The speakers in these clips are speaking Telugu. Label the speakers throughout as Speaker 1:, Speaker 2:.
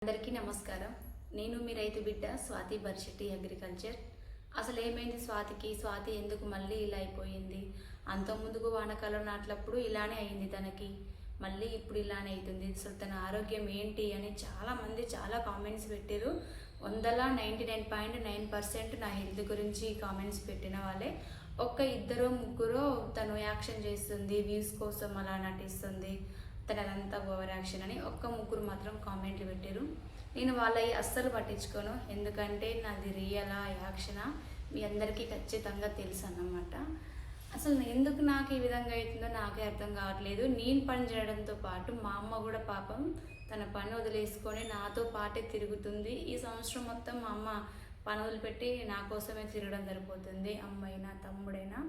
Speaker 1: అందరికీ నమస్కారం. నేను మీ రైతు బిడ్డ స్వాతి బర్షెట్టి అగ్రికల్చర్. అసలు ఏమైంది స్వాతి ఎందుకు మళ్ళీ ఇలా అయిపోయింది? అంతకుముందుకు వానకాలం నాట్లప్పుడు ఇలానే అయింది తనకి, మళ్ళీ ఇప్పుడు ఇలానే అవుతుంది. అసలు తన ఆరోగ్యం ఏంటి అని చాలామంది చాలా కామెంట్స్ పెట్టారు. 99.9% నా హెల్త్ గురించి కామెంట్స్ పెట్టిన వాళ్ళే. ఒక్క ఇద్దరు ముగ్గురు తను యాక్షన్ చేస్తుంది, వ్యూస్ కోసం అలా నటిస్తుంది, తనదంతా ఓవర్ యాక్షన్ అని ఒక్క ముగ్గురు మాత్రం కామెంట్లు పెట్టారు. నేను వాళ్ళవి అస్సలు పట్టించుకోను, ఎందుకంటే నాది రియలా యాక్షనా మీ అందరికీ ఖచ్చితంగా తెలుసు అన్నమాట. అసలు ఎందుకు నాకు ఈ విధంగా అవుతుందో నాకే అర్థం కావట్లేదు. నేను పని చేయడంతో పాటు మా అమ్మ కూడా పాపం తన పని వదిలేసుకొని నాతో పాటే తిరుగుతుంది. ఈ సంవత్సరం మొత్తం మా అమ్మ పని వదిలిపెట్టి నా కోసమే తిరగడం సరిపోతుంది, అమ్మైనా తమ్ముడైనా.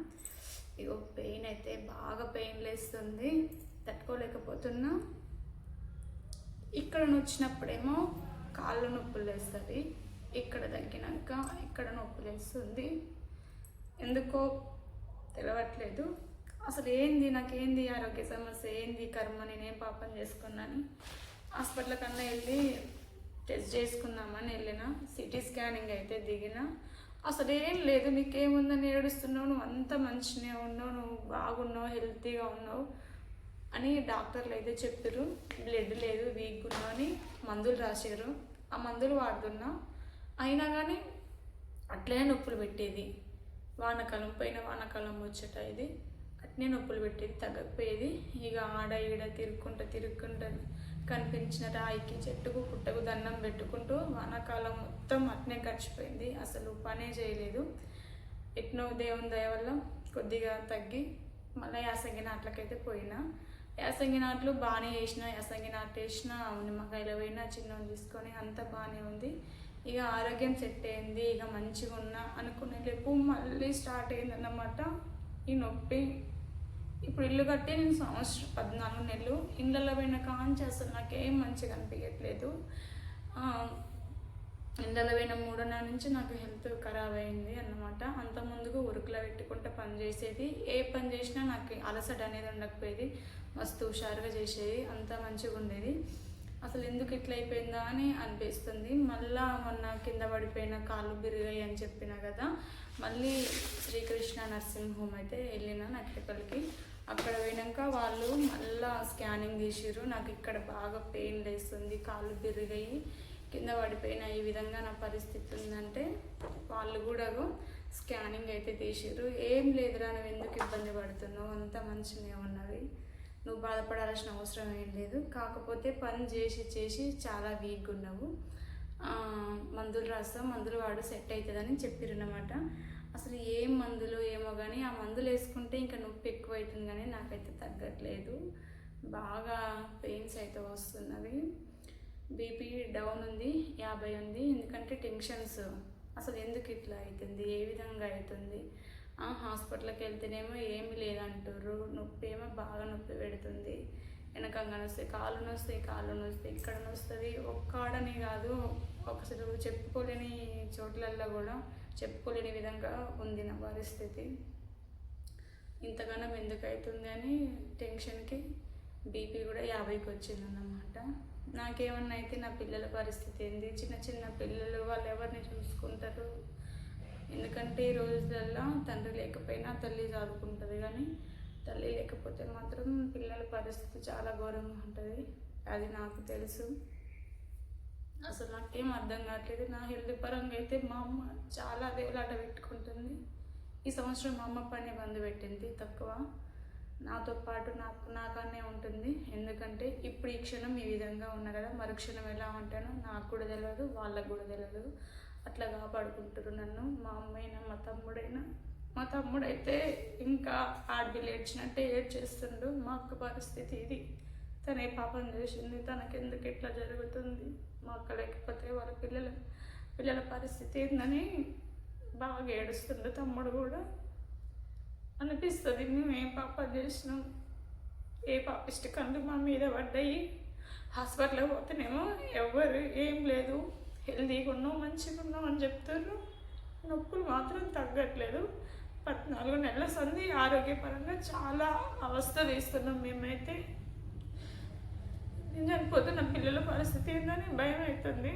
Speaker 1: ఇగో పెయిన్ అయితే బాగా పెయిన్ లేస్తుంది, తట్టుకోలేకపోతున్నా. ఇక్కడ వచ్చినప్పుడేమో కాళ్ళు నొప్పులు లేస్తుంది, ఇక్కడ తగ్గినాక ఇక్కడ నొప్పులు వేస్తుంది. ఎందుకో తెలవట్లేదు. అసలు ఏంది నాకేంది ఆరోగ్య సమస్య, ఏంది కర్మ, నేనేం పాపం చేసుకున్నాను. హాస్పిటల్ కన్నా వెళ్ళి టెస్ట్ చేసుకుందామని వెళ్ళిన, సిటీ స్కానింగ్ అయితే దిగిన. అసలు ఏం లేదు, నీకేముందని ఏడుస్తున్నావు, నువ్వు అంత మంచిగా ఉన్నావు, నువ్వు బాగున్నావు, హెల్తీగా ఉన్నావు అని డాక్టర్లు అయితే చెప్పారు. బ్లడ్ లేదు, వీక్ ఉన్నావు అని మందులు రాశారు. ఆ మందులు వాడుతున్నా, అయినా కానీ అట్లనే నొప్పులు పెట్టేది. వానకాలం పైన వానకాలం వచ్చేట ఇది అట్నే నొప్పులు పెట్టేది, తగ్గకపోయేది. ఇక ఆడ ఈడ తిరుక్కుంటూ కనిపించిన రాయికి చెట్టుకు పుట్టకు దండం పెట్టుకుంటూ వానాకాలం మొత్తం అట్నే గడిచిపోయింది. అసలు పనే చేయలేదు. ఎట్నో దేవుని దయ వల్ల కొద్దిగా తగ్గి మళ్ళీ యాసంగి నాట్లకైతే పోయినా. యాసంగి నాట్లు బాగానే వేసిన, యాసంగి నాట్లు వేసిన, నిమ్మకాయలు పోయినా, చిన్నవి తీసుకొని అంతా బాగానే ఉంది. ఇక ఆరోగ్యం సెట్ అయింది, ఇక మంచిగా ఉన్నా అనుకునే లేపు మళ్ళీ స్టార్ట్ అయిందన్నమాట ఈ నొప్పి. ఇప్పుడు ఇల్లు కట్టి నేను 14 నెలలు ఇళ్ళల్లో పోయిన కాంచి అసలు నాకేం మంచిగా అనిపించట్లేదు. ఇళ్ళలో పోయిన 3 నెలల నుంచి నాకు హెల్త్ ఖరాబ్ అయింది అన్నమాట. అంత ముందుకు ఉరుకులో పెట్టుకుంటూ పని చేసేది, ఏ పని చేసినా నాకు అలసట అనేది ఉండకపోయేది, మస్తు హుషారుగా చేసేది, అంత మంచిగా ఉండేది. అసలు ఎందుకు ఇట్లా అయిపోయిందా అని అనిపిస్తుంది. మళ్ళా మొన్న కింద పడిపోయిన కాళ్ళు బిరిగాయి అని చెప్పిన కదా, మళ్ళీ శ్రీకృష్ణ నర్సింగ్ హోమ్ అయితే వెళ్ళిన నకిరేకల్కి. అక్కడ పోయినాక వాళ్ళు మళ్ళీ స్కానింగ్ తీసిర్రు. నాకు ఇక్కడ బాగా పెయిన్ లేస్తుంది, కాళ్ళు బిరిగాయి, కింద పడిపోయిన ఈ విధంగా నా పరిస్థితి ఉందంటే వాళ్ళు కూడా స్కానింగ్ అయితే తీసిర్రు. ఏం లేదురా, నువ్వు ఎందుకు ఇబ్బంది పడుతున్నావు, అంత మంచిగా ఉన్నవి, నువ్వు బాధపడాల్సిన అవసరం ఏం లేదు, కాకపోతే పని చేసి చాలా వీక్గా ఉన్నావు, మందులు రాస్తాం, మందులు వాడు సెట్ అవుతుందని చెప్పిరన్నమాట. అసలు ఏం మందులు ఏమో కానీ ఆ మందులు వేసుకుంటే ఇంకా నొప్పి ఎక్కువ అవుతుంది, కానీ నాకైతే తగ్గట్లేదు. బాగా పెయిన్స్ అయితే వస్తున్నవి. బీపీ డౌన్ ఉంది, 50 ఉంది. ఎందుకంటే టెన్షన్స్. అసలు ఎందుకు ఇట్లా అవుతుంది, ఏ విధంగా అవుతుంది? హాస్పిటల్కి వెళ్తేనేమో ఏమీ లేదంటారు, నొప్పి ఏమో బాగా నొప్పి పెడుతుంది, వెనకంగా వస్తాయి, కాళ్ళు నొస్తాయి, ఇక్కడ నొస్తుంది. ఒక్కడని కాదు, ఒకసారి చెప్పుకోలేని చోట్లల్లో కూడా చెప్పుకోలేని విధంగా ఉంది నా పరిస్థితి. ఇంతగానం ఎందుకు అవుతుంది అని టెన్షన్కి బీపీ కూడా 50కి వచ్చిందన్నమాట. నాకేమన్నా అయితే నా పిల్లల పరిస్థితి ఏంది? చిన్న పిల్లలు, వాళ్ళు ఎవరిని చూసుకుంటారు? ఎందుకంటే ఈ రోజులల్లో తండ్రి లేకపోయినా తల్లి చదువుకుంటుంది, కానీ తల్లి లేకపోతే మాత్రం పిల్లల పరిస్థితి చాలా ఘోరంగా ఉంటుంది, అది నాకు తెలుసు. అసలు నాకేం అర్థం కావట్లేదు. నా హెల్త్ పరంగా అయితే మా అమ్మ చాలా దేవులాట పెట్టుకుంటుంది. ఈ సంవత్సరం మా అమ్మ పని బంద్ పెట్టింది తక్కువ, నాతో పాటు నాకనే ఉంటుంది. ఎందుకంటే ఇప్పుడు ఈ క్షణం ఈ విధంగా ఉన్నా కదా, మరుక్షణం ఎలా ఉంటానో నాకు కూడా తెలియదు, వాళ్ళకు కూడా తెలియదు. అట్లా కాపాడుకుంటారు నన్ను మా అమ్మైనా మా తమ్ముడైతే ఇంకా ఆడపిల్ల ఏడ్చినట్టే ఏడ్చేస్తుండు. మా అక్క పరిస్థితి ఇది, తనే పాపం చేసింది, తనకెందుకు ఇట్లా జరుగుతుంది, మా అక్క లేకపోతే వాళ్ళ పిల్లల పరిస్థితి ఏందని బాగా ఏడుస్తుండు. తమ్ముడు కూడా అనిపిస్తుంది, మేము ఏం పాపం చేసినాం, ఏ పాపిష్టి కళ్ళు మా మీద పడ్డాయి. హాస్పిటల్కి పోతేనేమో ఎవ్వరు ఏం లేదు, హెల్తీగా ఉన్నావు, మంచిగా ఉన్నావు అని చెప్తారు. నొప్పులు మాత్రం తగ్గట్లేదు. 14 నెలల సంది ఆరోగ్యపరంగా చాలా అవస్థ తీస్తున్నాం మేమైతే. నేను చనిపోతే నా పిల్లల పరిస్థితి ఏందని భయం అవుతుంది.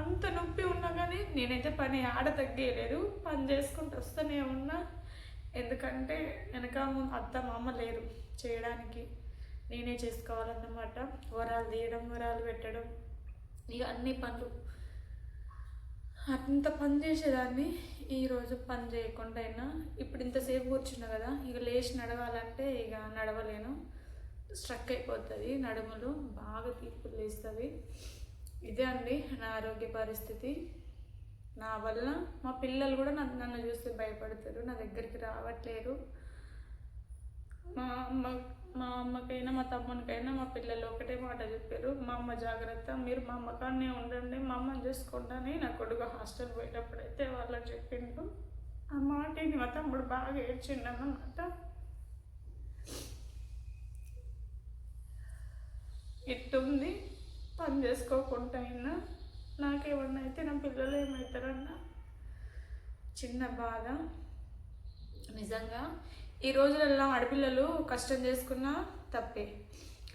Speaker 1: అంత నొప్పి ఉన్నా కానీ నేనైతే పని ఆడ తగ్గేయలేదు, పని చేసుకుంటూ వస్తూనే ఉన్నా. ఎందుకంటే వెనక అత్త మామ లేరు చేయడానికి, నేనే చేసుకోవాలన్నమాట. వరాలు తీయడం, వరాలు పెట్టడం, ఇక అన్ని పనులు. అంత పని చేసేదాన్ని, ఈరోజు పని చేయకుండా అయినా ఇప్పుడు ఇంతసేపు కూర్చున్నా కదా, ఇక లేచి నడవాలంటే ఇక నడవలేను, స్ట్రక్ అయిపోతుంది నడుములు, బాగా తీర్పులు లేస్తుంది. ఇదే అండి నా ఆరోగ్య పరిస్థితి. నా వల్ల మా పిల్లలు కూడా నన్ను చూస్తే భయపడతారు, నా దగ్గరికి రావట్లేరు. మా అమ్మకైనా మా తమ్మునికైనా మా పిల్లలు ఒకటే మాట చెప్పారు, మా అమ్మ జాగ్రత్త, మీరు మా అమ్మకాన్నే ఉండండి, మా అమ్మని చూసుకుంటాని. నా కొడుకు హాస్టల్ పోయేటప్పుడైతే వాళ్ళకి చెప్పిండు. ఆ మాటని మా తమ్ముడు బాగా ఏడ్చిండు అన్నమాట. ఇట్టుంది, పని చేసుకోకుండా అయినా నాకేమన్నా అయితే నా పిల్లలు ఏమవుతారన్న చిన్న బాధ. నిజంగా ఈ రోజులలో ఆడపిల్లలు కష్టం చేసుకున్నా తప్పే,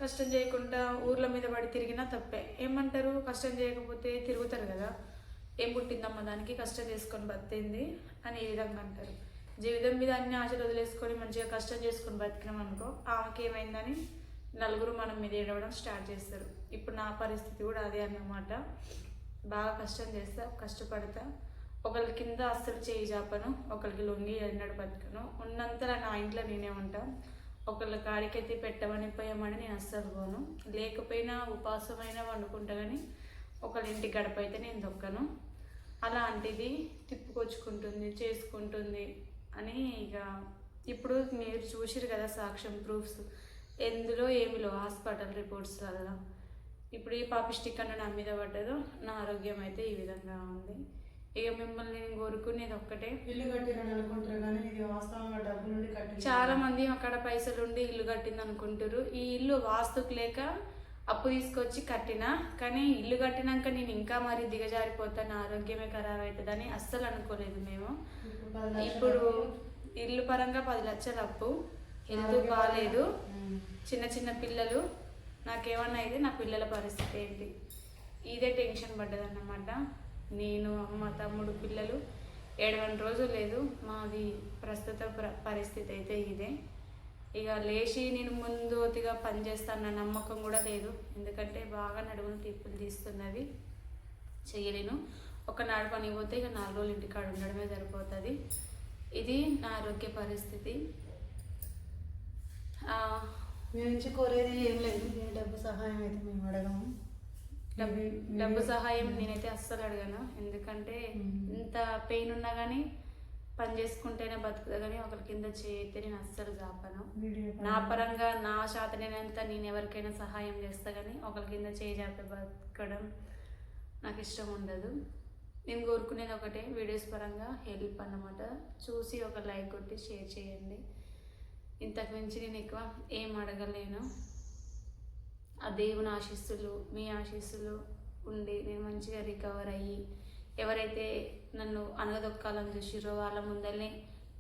Speaker 1: కష్టం చేయకుండా ఊర్ల మీద పడి తిరిగినా తప్పే. ఏమంటారు, కష్టం చేయకపోతే తిరుగుతారు కదా, ఏం పుట్టిందమ్మా దానికి, కష్టం చేసుకొని బతికింది అని ఈ విధంగా అంటారు. జీవితం మీద అన్ని ఆశలు వదిలేసుకొని మంచిగా కష్టం చేసుకొని బతికినాం అనుకో, ఆమెకి ఏమైందని నలుగురు మనం మీద ఏడవడం స్టార్ట్ చేస్తారు. ఇప్పుడు నా పరిస్థితి కూడా అదే అన్నమాట. బాగా కష్టం చేస్తా, కష్టపడతా, ఒకరి కింద అస్సలు చేయి చాపను, ఒకరికి లొంగి ఎన్నడు బతకను. ఉన్నంతలో నా ఇంట్లో నేనే ఉంటా. ఒకళ్ళ కాడికెత్తి పెట్టమని పోయామని నేను అస్సలు పోను, లేకపోయినా ఉపాసమైనా వండుకుంటా, కానీ ఒకళ్ళ ఇంటి గడప అయితే నేను దొక్కను. అలాంటిది తిప్పుకొచ్చుకుంటుంది, చేసుకుంటుంది అని. ఇక ఇప్పుడు మీరు చూసిరు కదా సాక్ష్యం, ప్రూఫ్స్, ఎందులో ఏమిలో హాస్పిటల్ రిపోర్ట్స్ వల్ల ఇప్పుడు ఈ పాపిస్టిక్ అన్న నా మీద పడ్డదో, నా ఆరోగ్యం అయితే ఈ విధంగా ఉంది. ఇక మిమ్మల్ని నేను కోరుకునేది ఒక్కటే,
Speaker 2: ఇల్లు కట్టిరని అనుకుంటారు కానీ ఇది వాస్తవంగా డబ్బులు నుండి కట్టి.
Speaker 1: చాలా మంది అక్కడ పైసలు ఉండి ఇల్లు కట్టింది అనుకుంటారు. ఈ ఇల్లు వాస్తుకు లేక అప్పు తీసుకొచ్చి కట్టినా, కానీ ఇల్లు కట్టినాక నేను ఇంకా మరి దిగజారిపోతాను, ఆరోగ్యమే ఖరాబ్ అవుతుందని అస్సలు అనుకోలేదు మేము. ఇప్పుడు ఇల్లు పరంగా 10 లక్షలు అప్పు, హెల్త్ బాగాలేదు, చిన్న చిన్న పిల్లలు, నాకేమన్నా అయితే నా పిల్లల పరిస్థితి ఏంటి, ఇదే టెన్షన్ పడ్డదన్నమాట. నేను, అమ్మ, తమ్ముడు, పిల్లలు 7 రోజులు లేదు మాది ప్రస్తుత పరిస్థితి అయితే ఇదే. ఇక లేచి నేను ముందుగా పనిచేస్తానన్న నమ్మకం కూడా లేదు, ఎందుకంటే బాగా నడుములు తీర్పులు తీస్తున్నది, చేయలేను. ఒక నాడు పని పోతే ఇక 4 రోజులు ఇంటికాడ ఉండడమే సరిపోతుంది. ఇది నా ఆరోగ్య పరిస్థితి.
Speaker 2: మీ నుంచి కోరేది ఏం లేదు, డబ్బు సహాయం అయితే మేము అడగము.
Speaker 1: డబ్బు సహాయం నేనైతే అస్సలు అడగను, ఎందుకంటే ఇంత పెయిన్ ఉన్నా కానీ పని చేసుకుంటేనే బతుకుతా, కానీ ఒకరి కింద చేయితే నేను అస్సలు జాపను. నా పరంగా నా శాతనేనంత నేను ఎవరికైనా సహాయం చేస్తా, కానీ ఒకరి కింద చేయి జాపే బతకడం నాకు ఇష్టం ఉండదు. నేను కోరుకునేది ఒకటే, వీడియోస్ పరంగా హెల్ప్ అన్నమాట. చూసి ఒక లైక్ కొట్టి షేర్ చేయండి. ఇంతకు మించి నేను ఎక్కువ ఏం అడగలేను. ఆ దేవుని ఆశీస్సులు, మీ ఆశీస్సులు ఉండి నేను మంచిగా రికవర్ అయ్యి, ఎవరైతే నన్ను అనగదొక్కాలని చూసిరో వాళ్ళ ముందరనే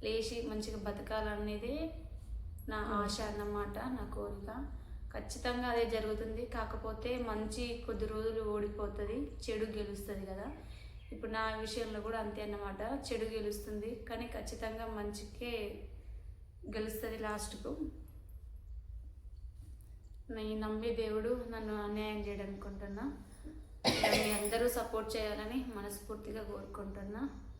Speaker 1: లేచి మంచిగా బతకాలనేదే నా ఆశ అన్నమాట, నా కోరిక. ఖచ్చితంగా అదే జరుగుతుంది. కాకపోతే మంచి కొద్ది రోజులు ఓడిపోతుంది, చెడు గెలుస్తుంది కదా. ఇప్పుడు నా విషయంలో కూడా అంతే అన్నమాట, చెడు గెలుస్తుంది, కానీ ఖచ్చితంగా మంచికే గెలుస్తుంది లాస్ట్కు. నేను నమ్మే దేవుడు నన్ను అన్యాయం చేయడానికి అనుకుంటున్నా. మీ అందరూ సపోర్ట్ చేయాలని మనస్ఫూర్తిగా కోరుకుంటున్నా.